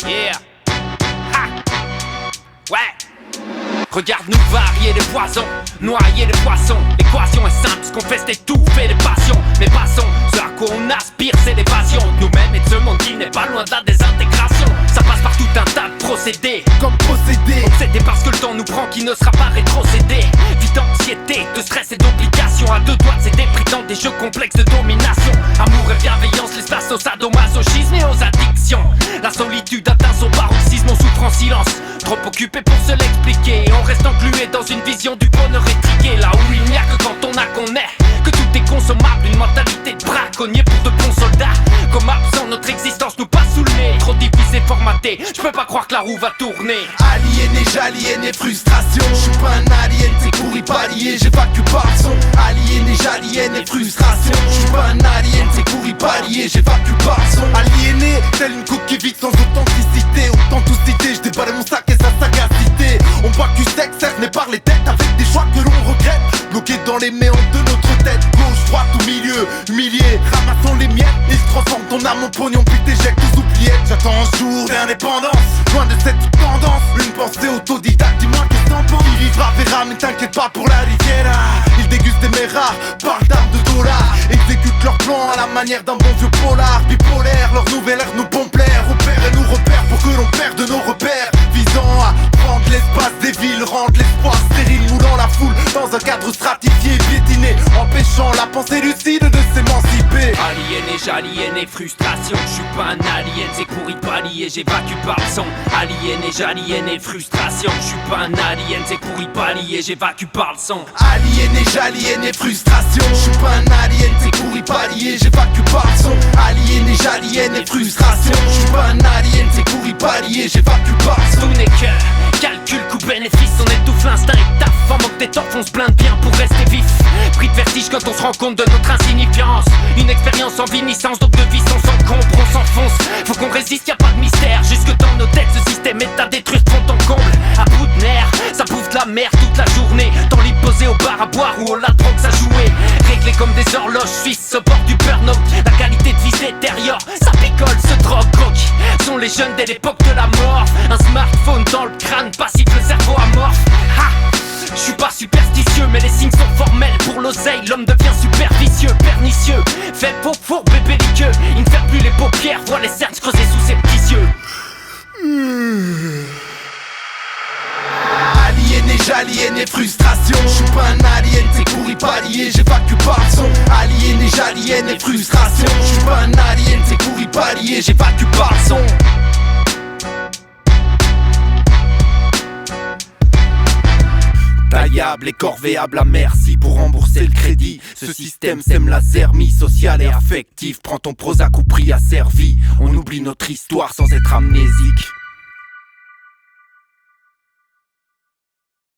Yeah. Ha. Ouais. Regarde-nous varier les poisons, noyer les poissons. L'équation est simple, ce qu'on fait c'est étouffer les passions. Mais passons, ce à quoi on aspire c'est l'évasion de nous-mêmes et de ce monde qui n'est pas loin de la désintégration. Ça passe par tout un tas de procédés, comme possédé. Obsédé parce que le temps nous prend qui ne sera pas rétrocédé. Vie d'anxiété, de stress et d'obligation. À deux doigts de céder, pris dans des jeux complexes de domination. Amour et bienveillance laissent place au sadomasochisme et aux addictions. La solitude atteint son paroxysme, on souffre en silence. Trop occupé pour se l'expliquer. On reste englué dans une vision du bonheur étriqué. Là où il n'y a que quand on a qu'on est, que tout est consommable. Une mentalité de braconnier pour de bons soldats. Comme absent, notre existence nous passe sous le nez. Trop divisé, formaté, je peux pas croire que la roue va tourner. Aliéné, j'aliéné, frustration. Je suis pas un alien, c'est courri palier, j'évacue par le son. Aliéné, j'aliéné, frustration. Je suis pas un alien, c'est courri palier, j'évacue par le son. Aliéné, telle une coupe qui vide sans authenticité. Authenticité, je déballe mon sac et sa sagacité. On voit que sexe, cerné par les têtes avec des choix que l'on regrette. Bloqué dans les méandres de notre tête. Gauche, droite ou milieu, humilié. Ramassons les miettes, ils se transforment ton âme en pognon puis t'éjectes aux oubliettes. J'attends un jour d'indépendance, loin de cette tendance. Une pensée autodidacte, dis-moi qu'est-ce t'en penses. Il vivra, verra, mais t'inquiète pas pour la riviera. Ils dégustent des mets rares, parlent d'armes de dollars. Exécutent leur plan à la manière d'un bon vieux polar. Bipolaire, leur nouvelle ère nous pompe l'air. Opère et nous repère pour que l'on perde nos repères. Visant à prendre l'espace des villes, rendre l'espoir stérile, moulant la foule dans un cadre stratifié, piétiné, empêchant la pensée lucide de s'émanciper. Aliéné, j'aliéné, frustration. Je suis pas un alien, c'est courri palier, j'évacue par le son. Aliéné, j'aliéné, frustration. Je suis pas un alien, c'est courri palier, j'évacue par le son. Aliéné, j'aliéné, frustration. Je suis pas un alien, c'est courri palier, j'évacue par le son. Aliéné, j'aliéné, frustration. Je suis pas un alien, c'est courri palier, j'évacue par le son. Tout n'est que calcul, coût-bénéfice, on étouffe l'instinct et taf. En manque d'étoffe, on se blinde bien pour rester vif. Pris de vertige quand on se rend compte de notre insignifiance. Une expérience en vinissance, donc de vie on s'encombre, on s'enfonce. Faut qu'on résiste, y'a pas de mystère. Jusque dans nos têtes, ce système est à détruire, fond en comble. À bout de nerfs, ça bouffe de la merde toute la journée. Temps libre posé au bar à boire ou au ladrox à jouer. Réglé comme des horloges suisses au bord du burn-out. La qualité de vie se détériore, ça picole, se drogue, croque. Sont les jeunes dès l'époque de la mort. Un smartphone dans le crâne, passif le cerveau amorphe. Ha! Je suis pas superstitieux, mais les signes sont formels. Pour l'oseille, l'homme devient superficieux, pernicieux. Fait faux fourbe et belliqueux. Il ne ferme plus les paupières, voit les cernes creuser sous ses petits yeux. Aliéné, j'aliéné, frustration. Je suis pas un alien, c'est courri palier, j'évacue par le son. Aliéné, j'aliéné, frustration. Je suis pas un alien, c'est courri palier, j'évacue par le son. Taillable et corvéable à merci pour rembourser le crédit. Ce système sème la zermie sociale et affective. Prends ton Prozac ou prix asservi. On oublie notre histoire sans être amnésique.